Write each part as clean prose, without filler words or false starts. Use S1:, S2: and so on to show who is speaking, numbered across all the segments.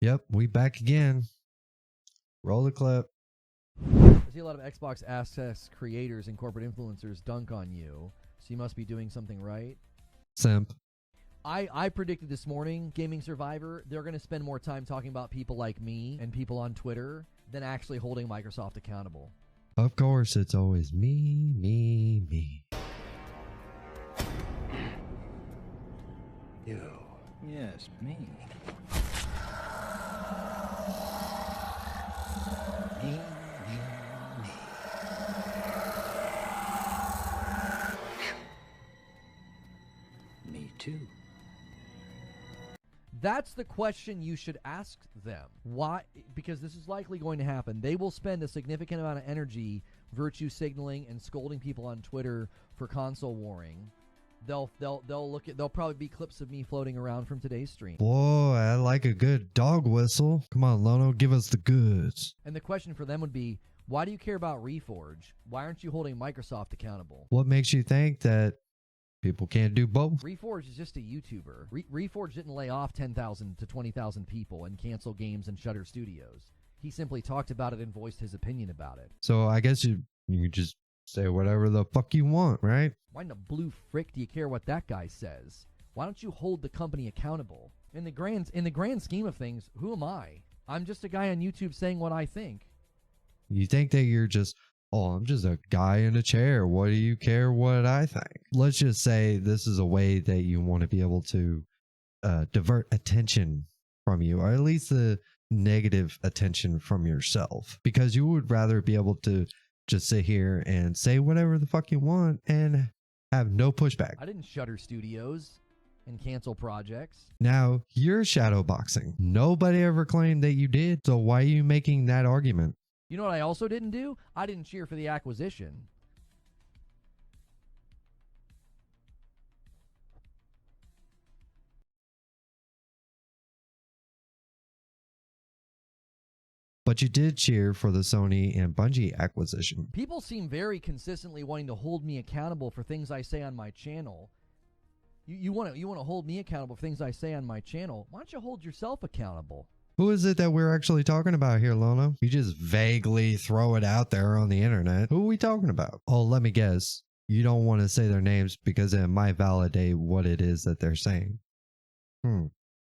S1: Yep, we back again. Roll the clip.
S2: I see a lot of Xbox Access creators and corporate influencers dunk on you, so you must be doing something right.
S1: Simp.
S2: I predicted this morning, Gaming Survivor, they're going to spend more time talking about people like me and people on Twitter than actually holding Microsoft accountable.
S1: Of course, it's always me, me, me.
S3: You. Yes, me. Me. Me too.
S2: That's the question you should ask them. Why? Because this is likely going to happen. They will spend a significant amount of energy virtue signaling and scolding people on Twitter for console warring. There'll probably be clips of me floating around from today's stream.
S1: Boy, I like a good dog whistle. Come on, Lono, give us the goods.
S2: And the question for them would be, why do you care about Reforge? Why aren't you holding Microsoft accountable?
S1: What makes you think that people can't do both?
S2: Reforge is just a YouTuber. Reforge didn't lay off 10,000 to 20,000 people and cancel games and shutter studios. He simply talked about it and voiced his opinion about it.
S1: So I guess you just say whatever the fuck you want, right?
S2: Why in the blue frick do you care what that guy says? Why don't you hold the company accountable? In the grand scheme of things, who am I? I'm just a guy on YouTube saying what I think.
S1: You think that you're just, oh, I'm just a guy in a chair. What do you care what I think? Let's just say this is a way that you want to be able to divert attention from you, or at least the negative attention from yourself, because you would rather be able to just sit here and say whatever the fuck you want and have no pushback.
S2: I didn't shutter studios and cancel projects.
S1: Now, you're shadowboxing. Nobody ever claimed that you did, so why are you making that argument?
S2: You know what I also didn't do? I didn't cheer for the acquisition.
S1: But you did cheer for the Sony and Bungie acquisition.
S2: People seem very consistently wanting to hold me accountable for things I say on my channel. You want to hold me accountable for things I say on my channel. Why don't you hold yourself accountable?
S1: Who is it that we're actually talking about here, Lono? You just vaguely throw it out there on the internet. Who are we talking about? Oh, let me guess. You don't want to say their names because it might validate what it is that they're saying.
S2: Do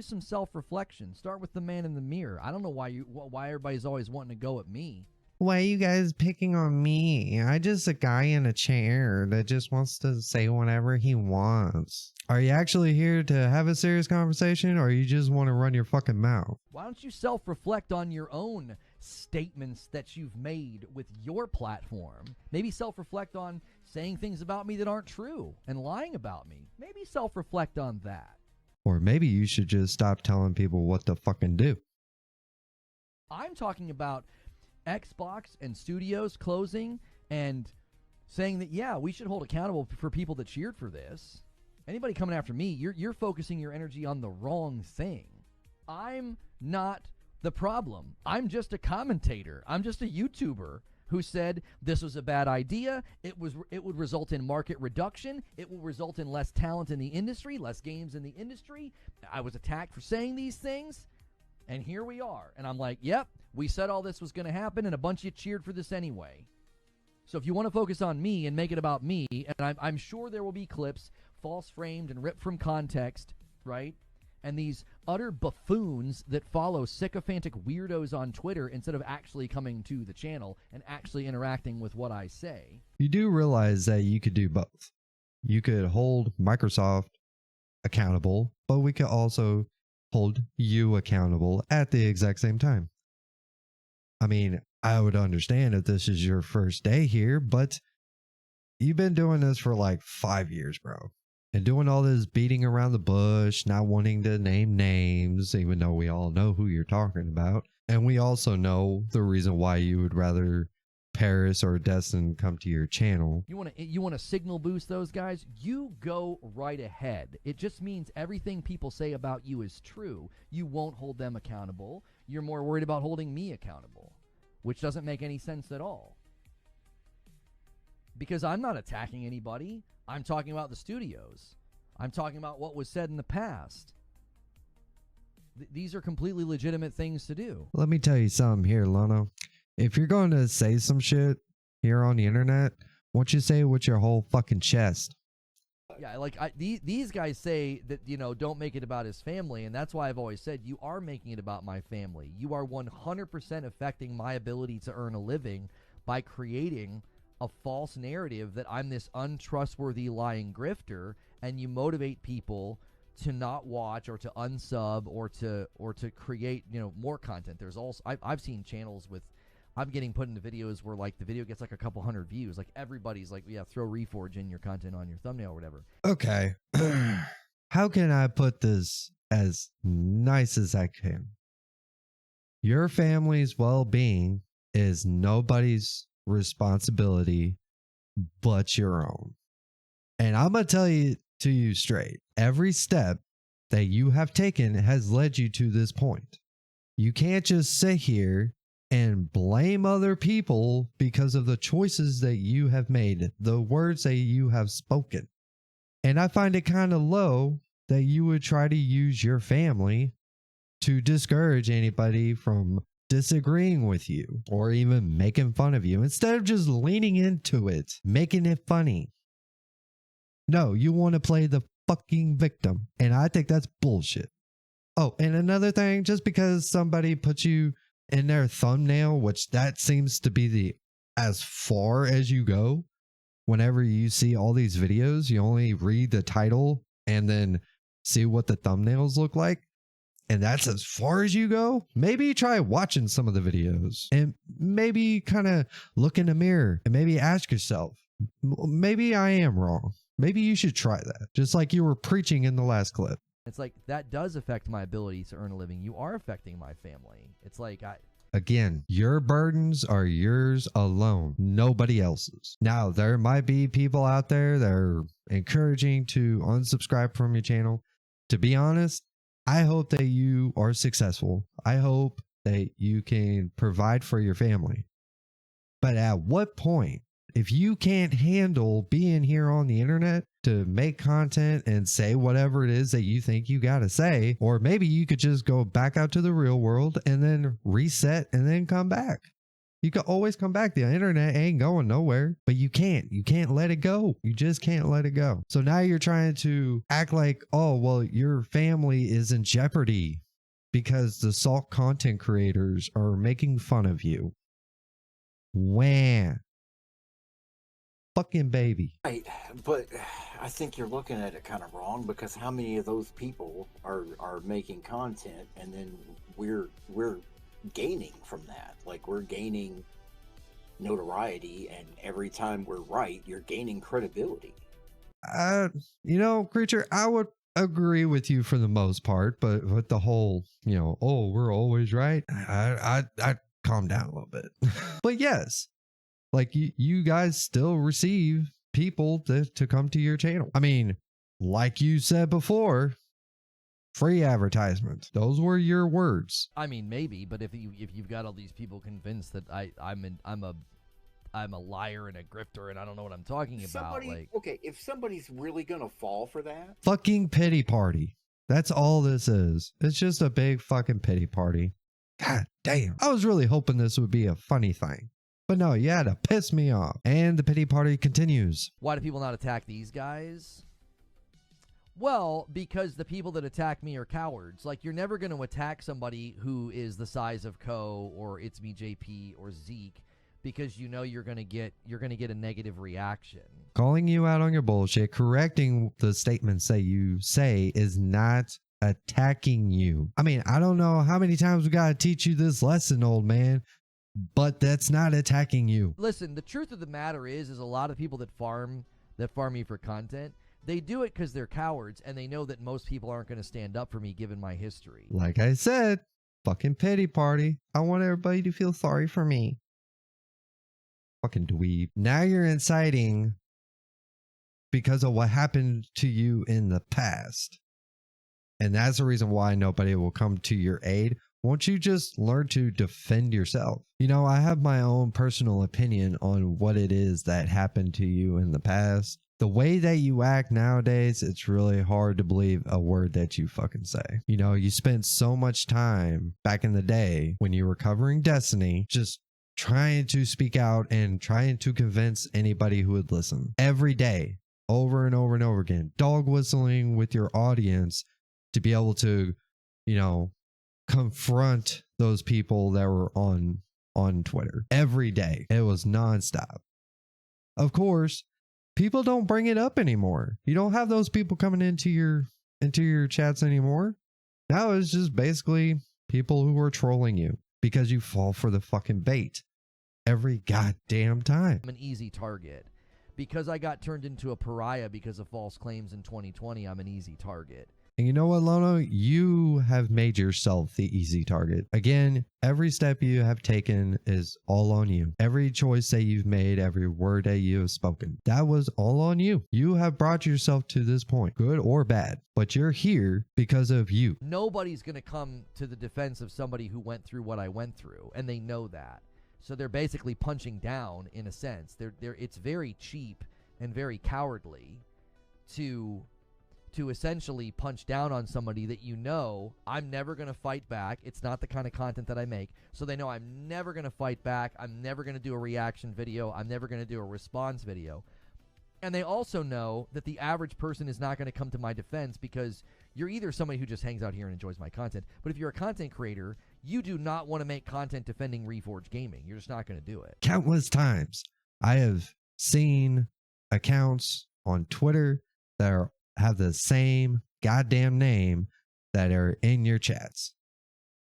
S2: some self-reflection. Start with the man in the mirror. I don't know why everybody's always wanting to go at me.
S1: Why are you guys picking on me? I'm just a guy in a chair that just wants to say whatever he wants. Are you actually here to have a serious conversation, or you just want to run your fucking mouth?
S2: Why don't you self-reflect on your own statements that you've made with your platform? Maybe self-reflect on saying things about me that aren't true and lying about me. Maybe self-reflect on that.
S1: Or maybe you should just stop telling people what to fucking do.
S2: I'm talking about Xbox and studios closing and saying that, yeah, we should hold accountable for people that cheered for this. Anybody coming after me, you're focusing your energy on the wrong thing. I'm not the problem. I'm just a commentator. I'm just a YouTuber who said this was a bad idea. It would result in market reduction. It will result in less talent in the industry, less games in the industry. I was attacked for saying these things, and here we are. And I'm like, yep, we said all this was going to happen, and a bunch of you cheered for this anyway. So if you want to focus on me and make it about me, and I'm sure there will be clips false framed and ripped from context, right? And these utter buffoons that follow sycophantic weirdos on Twitter instead of actually coming to the channel and actually interacting with what I say.
S1: You do realize that you could do both. You could hold Microsoft accountable, but we could also hold you accountable at the exact same time. I mean, I would understand if this is your first day here, but you've been doing this for like 5 years, bro. And doing all this beating around the bush, not wanting to name names, even though we all know who you're talking about. And we also know the reason why you would rather Paris or Destin come to your channel.
S2: You want to signal boost those guys? You go right ahead. It just means everything people say about you is true. You won't hold them accountable. You're more worried about holding me accountable, which doesn't make any sense at all. Because I'm not attacking anybody. I'm talking about the studios. I'm talking about what was said in the past. these are completely legitimate things to do.
S1: Let me tell you something here, Lono. If you're going to say some shit here on the internet, why don't you say it with your whole fucking chest?
S2: Yeah, like these guys say that, you know, don't make it about his family, and that's why I've always said you are making it about my family. You are 100% affecting my ability to earn a living by creating a false narrative that I'm this untrustworthy lying grifter, and you motivate people to not watch or to unsub or to create, you know, more content. There's also I've seen channels with, I'm getting put into videos where like the video gets like a couple hundred views. Like everybody's like, yeah, throw Reforge in your content on your thumbnail or whatever.
S1: Okay. How can I put this as nice as I can? Your family's well-being is nobody's responsibility but your own. And I'm going to tell you to you straight. Every step that you have taken has led you to this point. You can't just sit here and blame other people because of the choices that you have made, the words that you have spoken. And I find it kind of low that you would try to use your family to discourage anybody from disagreeing with you or even making fun of you instead of just leaning into it, making it funny. No, you want to play the fucking victim. And I think that's bullshit. Oh, and another thing, just because somebody puts you in their thumbnail, which that seems to be the as far as you go, whenever you see all these videos, you only read the title and then see what the thumbnails look like. And that's as far as you go. Maybe try watching some of the videos and maybe kind of look in the mirror and maybe ask yourself, maybe I am wrong. Maybe you should try that. Just like you were preaching in the last clip.
S2: It's like that does affect my ability to earn a living. You are affecting my family. It's like
S1: Again, your burdens are yours alone, nobody else's. Now, there might be people out there that are encouraging to unsubscribe from your channel. To be honest, I hope that you are successful. I hope that you can provide for your family. But at what point, if you can't handle being here on the internet to make content and say whatever it is that you think you got to say, or maybe you could just go back out to the real world and then reset and then come back. You could always come back. The internet ain't going nowhere, but you can't let it go. You just can't let it go. So now you're trying to act like, oh, well, your family is in jeopardy because the salt content creators are making fun of you. Wham. Fucking baby.
S3: Right, but I think you're looking at it kind of wrong, because how many of those people are making content and then we're gaining from that? Like, we're gaining notoriety, and every time we're right, you're gaining credibility.
S1: You know, Creature, I would agree with you for the most part, but with the whole, you know, oh, we're always right, I calm down a little bit. But yes, like you guys still receive people to come to your channel. I mean, like you said before, free advertisements. Those were your words.
S2: I mean, maybe, but if you've got all these people convinced that I'm a liar and a grifter and I don't know what I'm talking about,
S3: Okay, if somebody's really gonna fall for that,
S1: fucking pity party. That's all this is. It's just a big fucking pity party. God damn. I was really hoping this would be a funny thing. But no, you had to piss me off. And the pity party continues.
S2: Why do people not attack these guys? Well, because the people that attack me are cowards. Like, you're never going to attack somebody who is the size of Co or It's Me JP or Zeke, because you know you're going to get a negative reaction. Calling
S1: you out on your bullshit, correcting the statements that you say is not attacking you. I mean, I don't know how many times we got to teach you this lesson, old man. But that's not attacking you.
S2: Listen, the truth of the matter is a lot of people that farm me for content, they do it because they're cowards and they know that most people aren't going to stand up for me given my history.
S1: Like I said, fucking pity party. I want everybody to feel sorry for me. Fucking dweeb. Now you're inciting because of what happened to you in the past. And that's the reason why nobody will come to your aid. Won't you just learn to defend yourself? You know, I have my own personal opinion on what it is that happened to you in the past. the way that you act nowadays, it's really hard to believe a word that you fucking say. You know, you spent so much time back in the day when you were covering Destiny just trying to speak out and trying to convince anybody who would listen every day, over and over and over again, dog whistling with your audience to be able to, you know, confront those people that were on Twitter every day. It was nonstop. Of course, people don't bring it up anymore. You don't have those people coming into your chats anymore. Now it's just basically people who are trolling you because you fall for the fucking bait every goddamn time.
S2: I'm an easy target. Because I got turned into a pariah because of false claims in 2020, I'm an easy target.
S1: And you know what, Lono? You have made yourself the easy target. Again, every step you have taken is all on you. Every choice that you've made, every word that you have spoken, that was all on you. You have brought yourself to this point, good or bad, but you're here because of you.
S2: Nobody's going to come to the defense of somebody who went through what I went through, and they know that. So they're basically punching down in a sense. It's very cheap and very cowardly to essentially punch down on somebody that you know I'm never going to fight back. It's not the kind of content that I make. So they know I'm never going to fight back. I'm never going to do a reaction video. I'm never going to do a response video. And they also know that the average person is not going to come to my defense because you're either somebody who just hangs out here and enjoys my content. But if you're a content creator, you do not want to make content defending Reforge Gaming. You're just not going to do it.
S1: Countless times I have seen accounts on Twitter that have the same goddamn name that are in your chats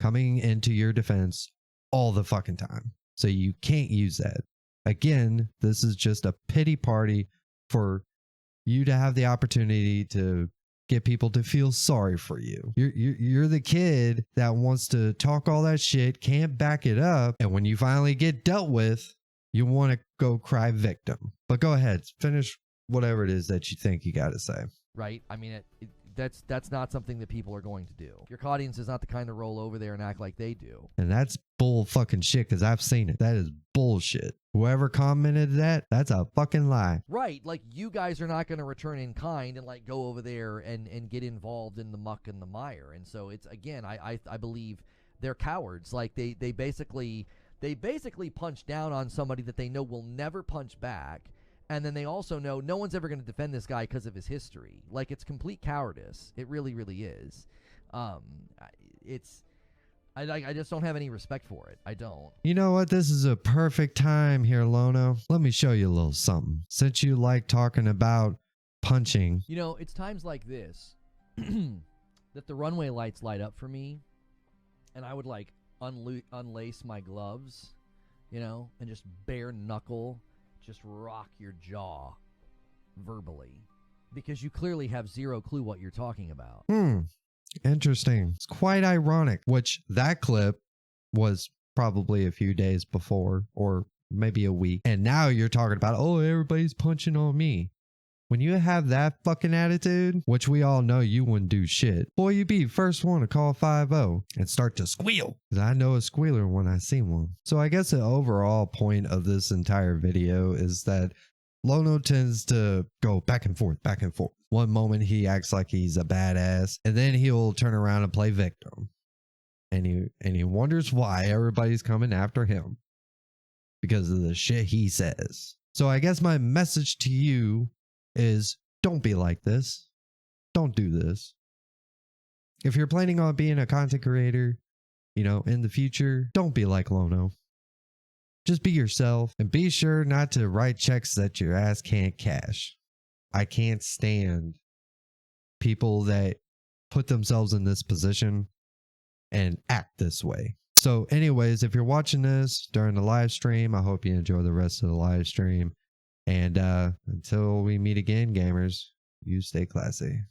S1: coming into your defense all the fucking time. So you can't use that. Again, this is just a pity party for you to have the opportunity to get people to feel sorry for you. You're the kid that wants to talk all that shit, can't back it up, and when you finally get dealt with, you want to go cry victim. But go ahead, finish whatever it is that you think you got to say.
S2: Right? I mean, that's not something that people are going to do. Your audience is not the kind to roll over there and act like they do.
S1: And that's bull fucking shit because I've seen it. That is bullshit. Whoever commented that, that's a fucking lie.
S2: Right. Like, you guys are not going to return in kind and, like, go over there and get involved in the muck and the mire. And so it's, again, I believe they're cowards. Like, they basically punch down on somebody that they know will never punch back. And then they also know no one's ever going to defend this guy because of his history. Like, it's complete cowardice. It really, really is. I just don't have any respect for it. I don't.
S1: You know what? This is a perfect time here, Lono. Let me show you a little something. Since you like talking about punching.
S2: You know, it's times like this that the runway lights light up for me. And I would, like, unlace my gloves, you know, and just bare knuckle. Just rock your jaw verbally because you clearly have zero clue what you're talking about.
S1: Interesting. It's quite ironic, which that clip was probably a few days before or maybe a week. And now you're talking about, oh, everybody's punching on me. When you have that fucking attitude, which we all know you wouldn't do shit, boy, you'd be first one to call 5-0 and start to squeal. Because I know a squealer when I see one. So I guess the overall point of this entire video is that Lono tends to go back and forth, back and forth. One moment he acts like he's a badass, and then he'll turn around and play victim. And he wonders why everybody's coming after him. Because of the shit he says. So I guess my message to you is don't be like this. Don't do this. If you're planning on being a content creator, you know, in the future, don't be like Lono. Just be yourself and be sure not to write checks that your ass can't cash. I can't stand people that put themselves in this position and act this way. So anyways, if you're watching this during the live stream, I hope you enjoy the rest of the live stream. And until we meet again, gamers, you stay classy.